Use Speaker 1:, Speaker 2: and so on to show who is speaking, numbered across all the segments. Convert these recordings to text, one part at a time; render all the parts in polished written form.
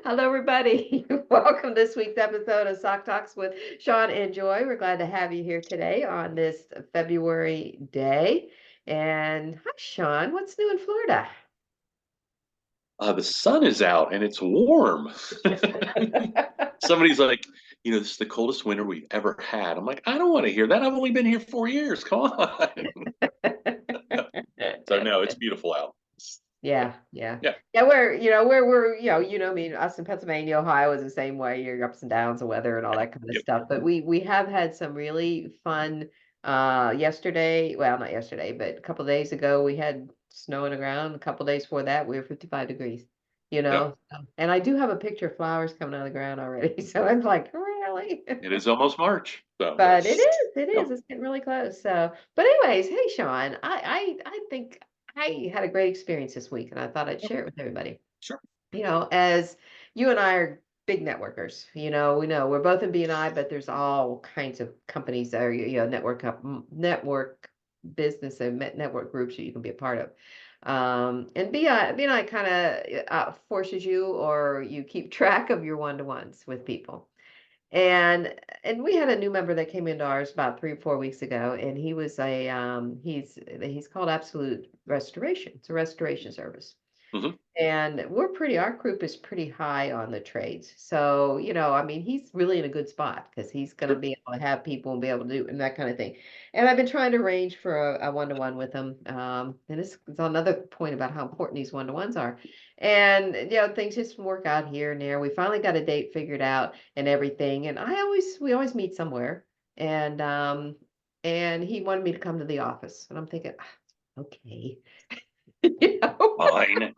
Speaker 1: Hello, everybody. Welcome to this week's episode of Sock Talks with Sean and Joy. We're glad to have you here today on this February day. And hi, Sean. What's new in Florida?
Speaker 2: The sun is out and it's warm. Somebody's like, this is the coldest winter we've ever had. I'm like, I don't want to hear that. I've only been here 4 years. Come on. So no, it's beautiful out.
Speaker 1: Yeah, yeah.
Speaker 2: Yeah.
Speaker 1: Yeah, we're me, us in Pennsylvania, Ohio is the same way, your ups and downs of weather and all that kind of
Speaker 2: Yep.
Speaker 1: stuff. But we have had some really fun yesterday, well, not yesterday, but a couple of days ago we had snow on the ground. A couple of days before that we were 55 degrees, you
Speaker 2: Yep.
Speaker 1: know. And I do have a picture of flowers coming out of the ground already. So I'm like, really?
Speaker 2: It is almost March. So
Speaker 1: But
Speaker 2: that's yep.
Speaker 1: it's getting really close. So, but anyways, hey Sean, I think I had a great experience this week, and I thought I'd
Speaker 2: Yep.
Speaker 1: share it with everybody.
Speaker 2: Sure.
Speaker 1: As you and I are big networkers, we know we're both in BNI, but there's all kinds of companies that are, network business and network groups that you can be a part of. And BNI kind of forces you, or you keep track of your one-to-ones with people. And we had a new member that came into ours about 3 or 4 weeks ago, and he's called Absolute Restoration. It's a restoration service.
Speaker 2: Hmm.
Speaker 1: And our group is pretty high on the trades. So, I mean, he's really in a good spot because he's going to
Speaker 2: Sure.
Speaker 1: be able to have people and be able to do and that kind of thing. And I've been trying to arrange for a one-to-one with him. And this is another point about how important these one-to-ones are. And, things just work out here and there. We finally got a date figured out and everything. And we always meet somewhere. And he wanted me to come to the office. And I'm thinking, okay. You know?
Speaker 2: Fine.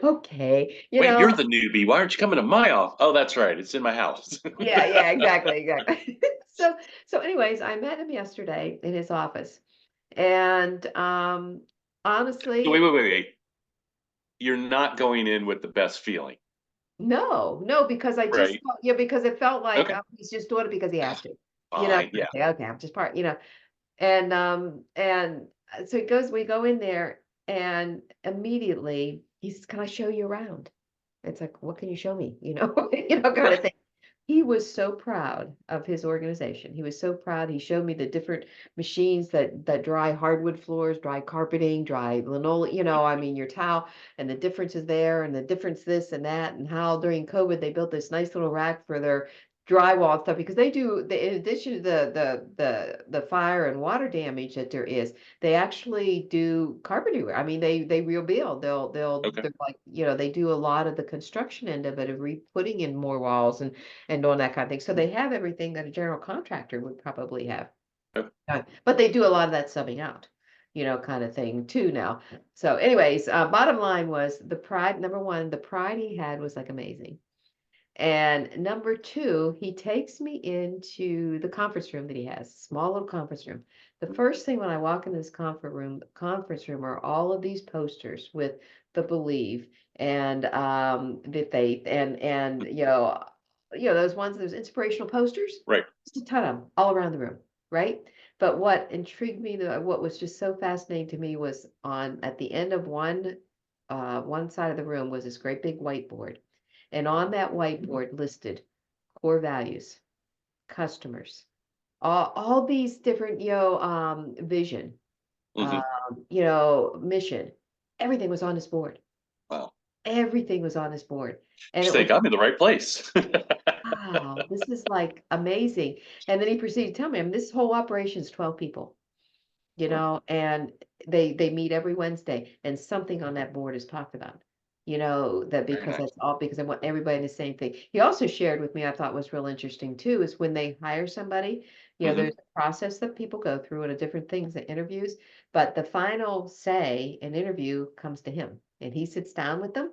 Speaker 1: Okay,
Speaker 2: Wait, you're the newbie. Why aren't you coming to my office? Oh, that's right. It's in my house.
Speaker 1: yeah, exactly. So anyways, I met him yesterday in his office. And
Speaker 2: So wait,
Speaker 1: honestly,
Speaker 2: wait, wait, wait. You're not going in with the best feeling,
Speaker 1: no, because I just
Speaker 2: right?
Speaker 1: felt, because it felt like
Speaker 2: Okay.
Speaker 1: he's just doing it because he has to,
Speaker 2: Fine.
Speaker 1: kind
Speaker 2: Yeah.
Speaker 1: of thing. Okay, I'm just and so we go in there, and immediately he says, "Can I show you around?" It's like, what can you show me? Kind of
Speaker 2: Right.
Speaker 1: thing. He was so proud of his organization. He was so proud. He showed me the different machines that dry hardwood floors, dry carpeting, dry linoleum, I mean, your towel, and the differences there, and the difference this and that, and how during COVID they built this nice little rack for their drywall and stuff, because in addition to the fire and water damage that there is, they actually do carpentry work. I mean, they rebuild.
Speaker 2: Okay.
Speaker 1: They're like, they do a lot of the construction end of it, of putting in more walls and doing that kind of thing. So they have everything that a general contractor would probably have.
Speaker 2: Okay.
Speaker 1: But they do a lot of that subbing out, kind of thing too now. So, anyways, bottom line was the pride. Number one, the pride he had was like amazing. And number two, he takes me into the conference room that he has, small little conference room. The first thing when I walk in this conference room are all of these posters with the believe and the faith and those inspirational posters,
Speaker 2: Right.
Speaker 1: just a ton of them all around the room, right? But what intrigued me, what was just so fascinating to me, was on at the end of one side of the room was this great big whiteboard, and on that whiteboard listed core values, customers, all these different, vision,
Speaker 2: Hmm.
Speaker 1: mission. Everything was on this board.
Speaker 2: Wow.
Speaker 1: Everything was on this board. And
Speaker 2: You
Speaker 1: it was,
Speaker 2: think I'm in the right place.
Speaker 1: wow, this is like amazing. And then he proceeded to tell me, I mean, this whole operation is 12 people, and they meet every Wednesday, and something on that board is talked about. That
Speaker 2: Very
Speaker 1: because
Speaker 2: nice.
Speaker 1: that's all, because I want everybody in the same thing. He also shared with me, I thought was real interesting too, is when they hire somebody,
Speaker 2: Hmm.
Speaker 1: there's a process that people go through and a different things, the interviews, but the final say in interview comes to him, and he sits down with them.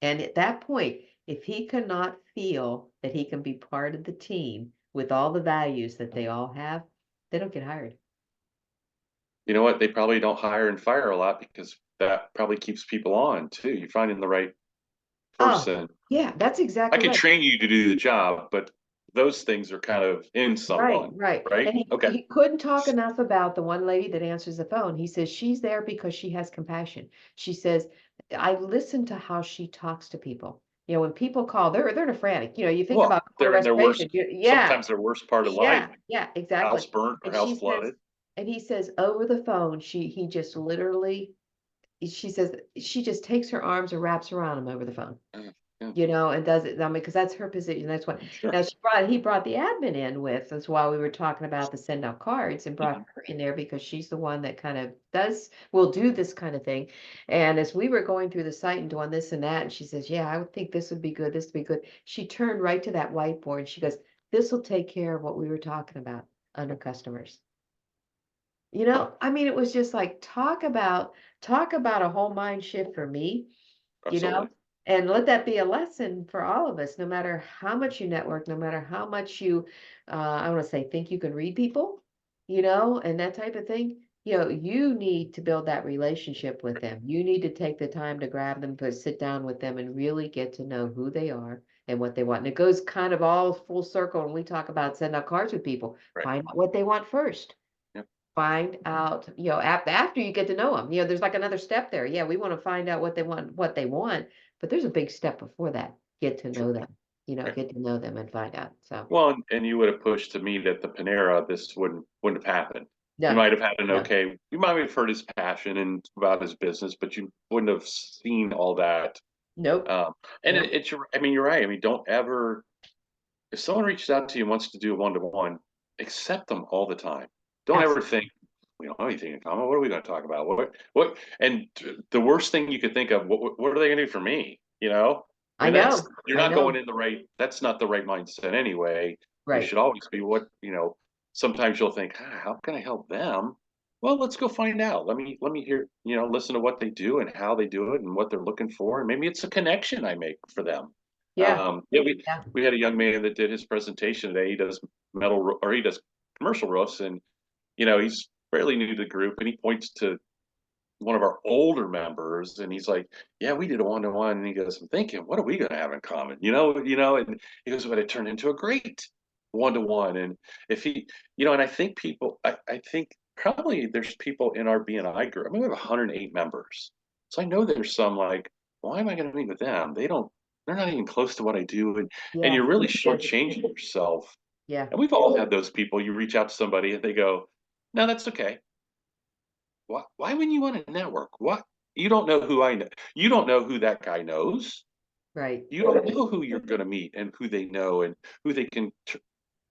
Speaker 1: And at that point, if he cannot feel that he can be part of the team with all the values that they all have, they don't get hired.
Speaker 2: You know what? They probably don't hire and fire a lot because that probably keeps people on too. You're finding the right
Speaker 1: Oh,
Speaker 2: person.
Speaker 1: yeah, that's
Speaker 2: I
Speaker 1: exactly
Speaker 2: can
Speaker 1: right.
Speaker 2: train you to do the job, but those things are kind of in
Speaker 1: Right,
Speaker 2: someone,
Speaker 1: right.
Speaker 2: right?
Speaker 1: And he,
Speaker 2: Okay.
Speaker 1: he couldn't talk enough about the one lady that answers the phone. He says she's there because she has compassion. She says, I listen to how she talks to people. You know, when people call, they're in a frantic. You know, you think
Speaker 2: Well,
Speaker 1: about calling a
Speaker 2: they're in their
Speaker 1: restoration.
Speaker 2: worst,
Speaker 1: Yeah,
Speaker 2: sometimes their worst part of life,
Speaker 1: yeah, yeah, exactly.
Speaker 2: house burnt or
Speaker 1: And
Speaker 2: house
Speaker 1: she says,
Speaker 2: flooded.
Speaker 1: and he says over the phone, he just literally, she says she just takes her arms and wraps around him over the phone,
Speaker 2: Yeah,
Speaker 1: you know, and does it. I mean, because that's her position. That's what.
Speaker 2: sure.
Speaker 1: Now he brought the admin in with us while we were talking about the send out cards, and brought
Speaker 2: Mhm.
Speaker 1: her in there because she's the one that kind of will do this kind of thing. And as we were going through the site and doing this and that, and she says, "Yeah, I would think this would be good. This would be good." She turned right to that whiteboard and she goes, "This will take care of what we were talking about under customers." You know, I mean, it was just like talk about a whole mind shift for me, you know,
Speaker 2: Absolutely.
Speaker 1: and let that be a lesson for all of us, no matter how much you network, no matter how much you, I want to say, think you can read people, you know, and that type of thing. You know, you need to build that relationship with them. You need to take the time to grab them, to sit down with them and really get to know who they are and what they want. And it goes kind of all full circle when we talk about send out cards with people.
Speaker 2: Right.
Speaker 1: Find out what they want first.
Speaker 2: Yep.
Speaker 1: Find out, you know, after you get to know them, you know, there's like another step there. Yeah, we want to find out what they want, but there's a big step before that. Get to
Speaker 2: Sure.
Speaker 1: know them, you know,
Speaker 2: Right.
Speaker 1: get to know them and find out. So,
Speaker 2: Well, and you would have pushed to meet at the Panera, this wouldn't have happened. You
Speaker 1: no,
Speaker 2: might have had an
Speaker 1: no,
Speaker 2: okay, you might have heard his passion and about his business, but you wouldn't have seen all that.
Speaker 1: nope,
Speaker 2: Um, and
Speaker 1: nope,
Speaker 2: I mean, you're right. I mean, don't ever, if someone reaches out to you and wants to do a one-to-one, accept them all the time. Don't ever
Speaker 1: absolutely.
Speaker 2: think we don't have anything in common. What are we going to talk about? What? And the worst thing you could think of, what are they going to do for me? You know, I
Speaker 1: I
Speaker 2: mean,
Speaker 1: know,
Speaker 2: you're
Speaker 1: I
Speaker 2: not going
Speaker 1: know,
Speaker 2: in the right. That's not the right mindset anyway. You
Speaker 1: right.
Speaker 2: should always be what. Sometimes you'll think, how can I help them? Well, let's go find out. Let me hear. Listen to what they do and how they do it and what they're looking for, and maybe it's a connection I make for them.
Speaker 1: Yeah,
Speaker 2: Yeah, we
Speaker 1: yeah,
Speaker 2: we had a young man that did his presentation today. He does or he does commercial roofs, and he's fairly new to the group, and he points to one of our older members, and he's like, "Yeah, we did a one-to-one." And he goes, "I'm thinking, what are we going to have in common?" And he goes, "But it turned into a great one-to-one." And if he, and I think I think probably there's people in our BNI group. I mean, we have 108 members, so I know there's some like, why am I going to meet with them? They're not even close to what I do, and
Speaker 1: yeah,
Speaker 2: you're really shortchanging yourself.
Speaker 1: yeah,
Speaker 2: And we've all had those people. You reach out to somebody and they go, "No, that's okay. Why wouldn't you want to network? What? You don't know who I know. You don't know who that guy knows.
Speaker 1: right.
Speaker 2: You don't know who you're going to meet and who they know and who they can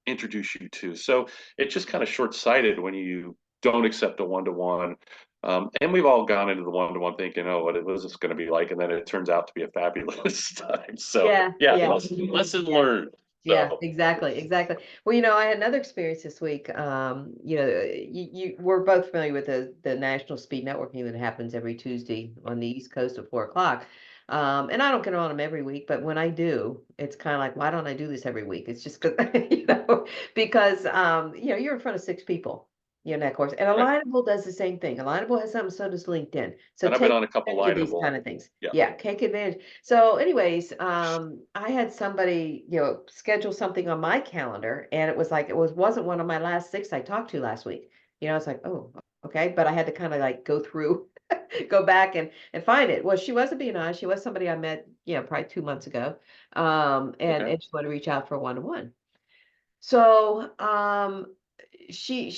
Speaker 2: introduce you to." So it's just kind of short-sighted when you don't accept a one-to-one. And we've all gone into the one-to-one thinking, "Oh, what was this going to be like?" And then it turns out to be a fabulous time. So
Speaker 1: Yeah,
Speaker 2: yeah,
Speaker 1: yeah,
Speaker 2: lesson
Speaker 1: yeah.
Speaker 2: learned.
Speaker 1: Yeah,
Speaker 2: So
Speaker 1: exactly, exactly. Well, you know, I had another experience this week. You know, we're both familiar with the National Speed Networking that happens every Tuesday on the East Coast at 4 o'clock. And I don't get on them every week, but when I do, it's kind of like, why don't I do this every week? It's just because, because you know, you're in front of six people, you know, that course. And
Speaker 2: right.
Speaker 1: Alignable does the same thing. Alignable has something, so does LinkedIn. So
Speaker 2: And I've been
Speaker 1: take
Speaker 2: on a couple
Speaker 1: advantage of these
Speaker 2: lineable.
Speaker 1: kind of things.
Speaker 2: Yeah.
Speaker 1: Yeah, take advantage. So anyways, I had somebody, you know, schedule something on my calendar and it was like, wasn't one of my last six I talked to last week. You know, it's like, oh, okay. But I had to kind of like go through, go back and find it. Well, she wasn't being honest. She was somebody I met, you know, probably 2 months ago.
Speaker 2: Okay.
Speaker 1: And she wanted to reach out for a one-to-one. So, she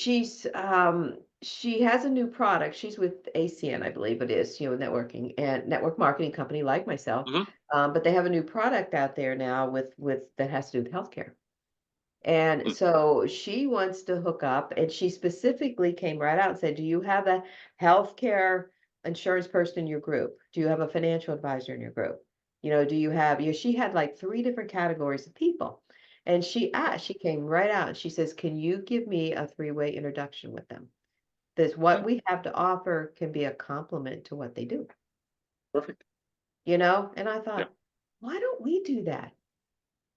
Speaker 1: has a new product. She's with ACN, I believe it is, you know, networking and network marketing company like myself.
Speaker 2: Hmm.
Speaker 1: But they have a new product out there now with that has to do with healthcare. And so she wants to hook up, and she specifically came right out and said, "Do you have a healthcare insurance person in your group? Do you have a financial advisor in your group? You know, do you have," you know, she had like three different categories of people. And she came right out and she says, "Can you give me a three-way introduction with them? This what
Speaker 2: Yeah.
Speaker 1: we have to offer can be a complement to what they do,
Speaker 2: Perfect.
Speaker 1: you know?" And I
Speaker 2: Yeah.
Speaker 1: thought, why don't we do that?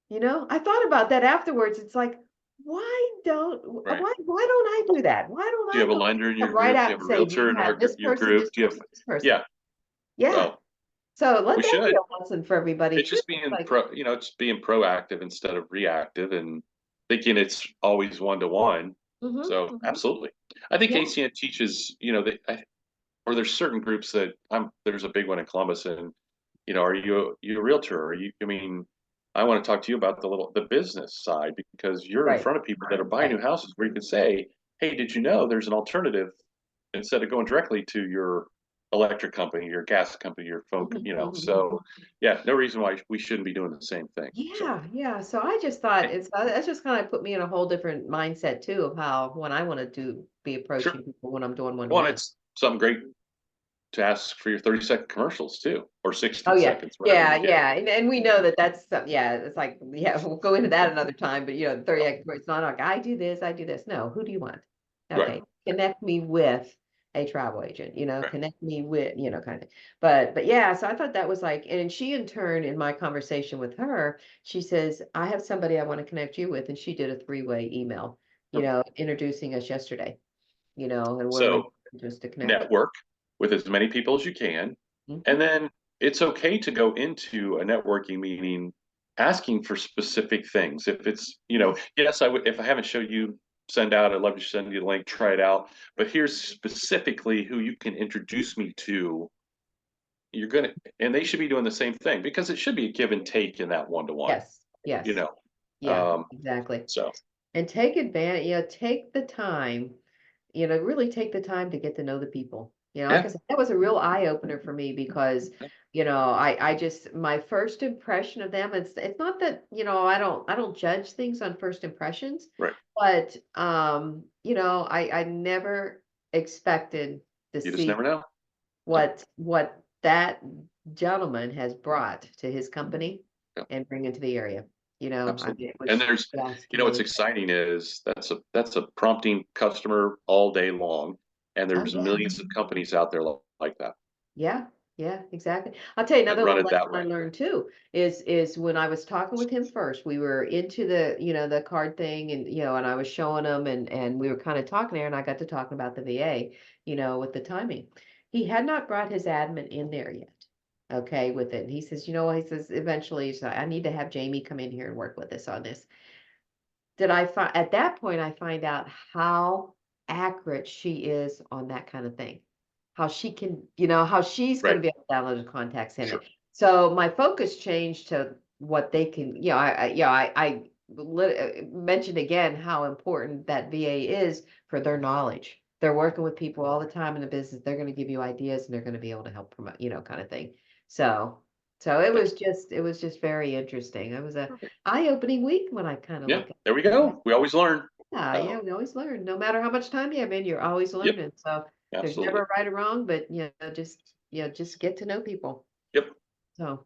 Speaker 1: You know, I thought about that afterwards. It's like,
Speaker 2: Right.
Speaker 1: why don't I do that? Why don't
Speaker 2: Do you
Speaker 1: I
Speaker 2: have a
Speaker 1: go
Speaker 2: lender in
Speaker 1: come
Speaker 2: your
Speaker 1: right
Speaker 2: group? Do
Speaker 1: out
Speaker 2: you
Speaker 1: and
Speaker 2: have a
Speaker 1: say, "Do
Speaker 2: realtor
Speaker 1: you
Speaker 2: in
Speaker 1: have this
Speaker 2: your
Speaker 1: person,
Speaker 2: group?
Speaker 1: this
Speaker 2: Do you
Speaker 1: person,
Speaker 2: have,
Speaker 1: this person?"
Speaker 2: yeah,
Speaker 1: Yeah.
Speaker 2: well,
Speaker 1: So let
Speaker 2: we
Speaker 1: that be
Speaker 2: should.
Speaker 1: a lesson for everybody
Speaker 2: It's
Speaker 1: too.
Speaker 2: just
Speaker 1: It's
Speaker 2: being
Speaker 1: like,
Speaker 2: it's being proactive instead of reactive and thinking it's always one-to-one.
Speaker 1: mhm,
Speaker 2: So
Speaker 1: mhm.
Speaker 2: absolutely. I think
Speaker 1: Yeah,
Speaker 2: ACN teaches, or there's certain groups that there's a big one in Columbus, and you know, are you a realtor? Are you, I mean, I want to talk to you about the business side because you're in
Speaker 1: Right,
Speaker 2: front of people that are buying
Speaker 1: right.
Speaker 2: new houses where you can say, hey, did you know there's an alternative instead of going directly to your electric company, your gas company, your phone,
Speaker 1: Mhm,
Speaker 2: you know,
Speaker 1: mhm.
Speaker 2: so yeah, no reason why we shouldn't be doing the same thing. So,
Speaker 1: Yeah, yeah. So I just thought
Speaker 2: hey,
Speaker 1: that's just kind of put me in a whole different mindset too of how when I want to be
Speaker 2: sure.
Speaker 1: approaching people when I'm doing one to
Speaker 2: Well, and
Speaker 1: one.
Speaker 2: it's something great to ask for your 30-second commercials too, or
Speaker 1: Oh
Speaker 2: 60
Speaker 1: yeah,
Speaker 2: seconds, whatever
Speaker 1: yeah,
Speaker 2: you get.
Speaker 1: yeah. And we know that that's yeah. It's like yeah, we'll go into that another time. But 30 it's not like I do this, I do this. No, who do you want?
Speaker 2: Right,
Speaker 1: Okay, connect me with a travel agent.
Speaker 2: right.
Speaker 1: Connect me with kind of. But yeah, so I thought that was like, and she in turn in my conversation with her, she says I have somebody I want to connect you with, and she did a three-way email. Introducing us yesterday. And we're
Speaker 2: So
Speaker 1: looking just to connect.
Speaker 2: network with as many people as you can. And
Speaker 1: Mhm.
Speaker 2: then it's okay to go into a networking meeting asking for specific things. If it's,
Speaker 1: Yes.
Speaker 2: yes, I would, if I haven't showed you, send out, I'd love to send you the link, try it out. But here's specifically who you can introduce me to. You're going to, and they should be doing the same thing because it should be a give and take in that one to one,
Speaker 1: Yes.
Speaker 2: you
Speaker 1: Yes.
Speaker 2: know.
Speaker 1: Yeah.
Speaker 2: Um,
Speaker 1: Exactly.
Speaker 2: so,
Speaker 1: And take advantage, take the time, really take the time to get to know the people. Like
Speaker 2: yeah,
Speaker 1: I said, that was a real eye opener for me because, I just my first impression of them, it's not that, I don't judge things on first impressions,
Speaker 2: right.
Speaker 1: but I never expected to
Speaker 2: You just
Speaker 1: see
Speaker 2: never know. No,
Speaker 1: what that gentleman has brought to his company
Speaker 2: no.
Speaker 1: and bring into the area. I
Speaker 2: Absolutely.
Speaker 1: mean, it
Speaker 2: And
Speaker 1: was
Speaker 2: there's,
Speaker 1: just
Speaker 2: what's
Speaker 1: really.
Speaker 2: exciting is that's a prompting customer all day long. And
Speaker 1: Oh,
Speaker 2: there's
Speaker 1: yeah.
Speaker 2: millions of companies out there like that
Speaker 1: Yeah, yeah, exactly. I'll tell you
Speaker 2: that
Speaker 1: another
Speaker 2: run
Speaker 1: little
Speaker 2: it
Speaker 1: lesson
Speaker 2: that
Speaker 1: I
Speaker 2: way.
Speaker 1: learned too is when I was talking with him first, we were into the card thing and and I was showing him and we were kind of talking there and I got to talking about the VA, with the timing. He had not brought his admin in there yet. Okay, with it. And he says, he says eventually I need to have Jamie come in here and work with us on this. Did I find at that point I find out how accurate she is on that kind of thing. How she can, how she's going
Speaker 2: Right.
Speaker 1: to be able to download the contact center.
Speaker 2: Sure.
Speaker 1: So my focus changed to what they can, mentioned again how important that VA is for their knowledge. They're working with people all the time in the business. They're going to give you ideas and they're going to be able to help promote, kind of thing. So, so it was just very interesting. It was a
Speaker 2: Perfect.
Speaker 1: eye-opening week when I kind of
Speaker 2: Yeah.
Speaker 1: look at
Speaker 2: There we
Speaker 1: it.
Speaker 2: go. We always learn.
Speaker 1: Yeah, yeah, we always learn. No matter how much time you have in, you're always
Speaker 2: Yep.
Speaker 1: learning. So there's never
Speaker 2: Absolutely.
Speaker 1: a right or wrong, but just get to know people.
Speaker 2: Yep.
Speaker 1: So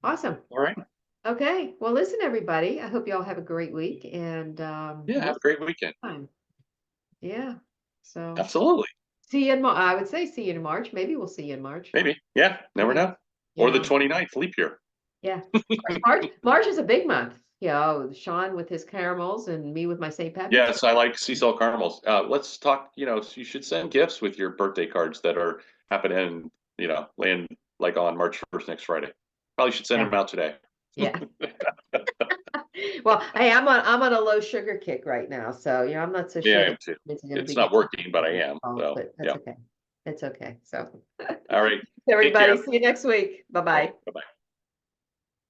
Speaker 1: awesome.
Speaker 2: All right.
Speaker 1: Okay. Well, listen, everybody. I hope you all have a great week and
Speaker 2: Yeah.
Speaker 1: we'll
Speaker 2: Have
Speaker 1: see
Speaker 2: a great weekend.
Speaker 1: you next time. Yeah. So
Speaker 2: Absolutely.
Speaker 1: see you in I would say see you in March. Maybe we'll see you in March.
Speaker 2: Maybe. Yeah. Never
Speaker 1: Yeah.
Speaker 2: know. Or the
Speaker 1: Yeah.
Speaker 2: 29th leap year.
Speaker 1: Yeah. March is a big month. Sean with his caramels and me with my St. Patrick's Day.
Speaker 2: Yes, I like sea salt caramels. Let's talk, you should send gifts with your birthday cards that are happening, land like on March 1st next Friday. Probably should send
Speaker 1: Yeah.
Speaker 2: them out today.
Speaker 1: Yeah. Well, hey, I'm on a low sugar kick right now, so I'm not so
Speaker 2: Yeah,
Speaker 1: sure
Speaker 2: I
Speaker 1: that
Speaker 2: am too.
Speaker 1: it's going to
Speaker 2: It's
Speaker 1: be
Speaker 2: not
Speaker 1: good.
Speaker 2: working, but I am. So,
Speaker 1: But that's
Speaker 2: yeah.
Speaker 1: okay. It's okay. So,
Speaker 2: All right. Take
Speaker 1: everybody,
Speaker 2: care.
Speaker 1: see you next week. Bye
Speaker 2: All right.
Speaker 1: bye.
Speaker 2: Bye-bye.